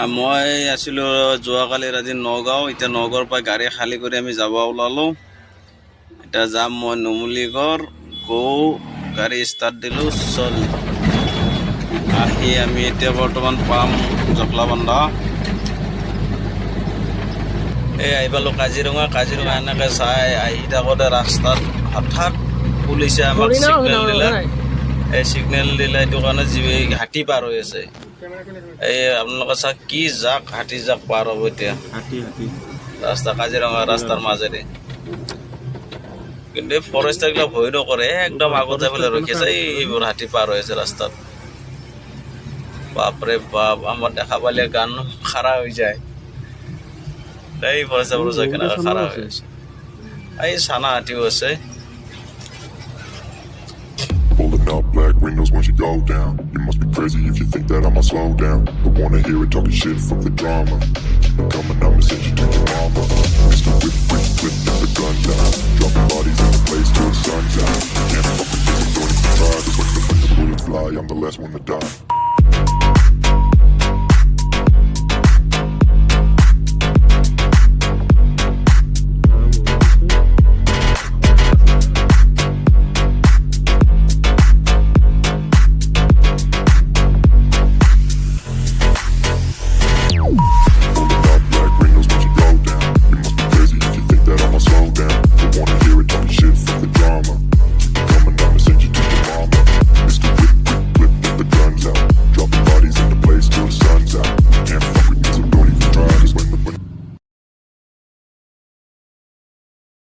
মই আছিলোঁ যোৱাকালি ৰাতি নগাঁও। এতিয়া নগাঁৱৰ পৰা গাড়ী খালী কৰি আমি যাব ওলালোঁ। এতিয়া যাম মই নুমলীগড়। গাড়ী ষ্টাৰ্ট দিলোঁ, চল আহি আমি এতিয়া বৰ্তমান পাম জকলাবন্ধা। এই আহি পালোঁ কাজিৰঙা। এনেকৈ চাই আহি থাকোঁতে ৰাস্তাত হঠাৎ পুলিচে আমাক ছিগনেল দিলে। এই ছিগনেল দিলে এইটো কাৰণে হাতী পাৰ হৈ আছে। এই আপোনালোকে চাওক কি জাক, হাতী জাক পাৰ হ'ব এতিয়া ৰাস্তা, কাজিৰঙা ৰাস্তাৰ মাজেৰে। কিন্তু এই ফৰেষ্টাৰগিলা ভয় নকৰে, একদম আগত যাই পেলাই ৰখি আছে। এইবোৰ হাতী পাৰ হৈ আছে ৰাস্তাত। বাপৰে বাপ, আমাৰ দেখা পালে গান খাৰা হৈ যায়। এই ফৰেষ্টাৰবোৰ চাই কেনেকৈ খাৰা হৈ আছে। এই চানা হাতীও আছে। Pulling up black windows when you go down. You must be crazy if you think that I'ma slow down. Don't wanna hear it talking shit from the drama. Keep it coming, I'ma send you to your mama. Mr. Whip, flip, get the gun down. Dropping bodies in the place till the sun's out. Can't fuck with this, don't even try. Cause when the bullets fly, I'm the last one to die.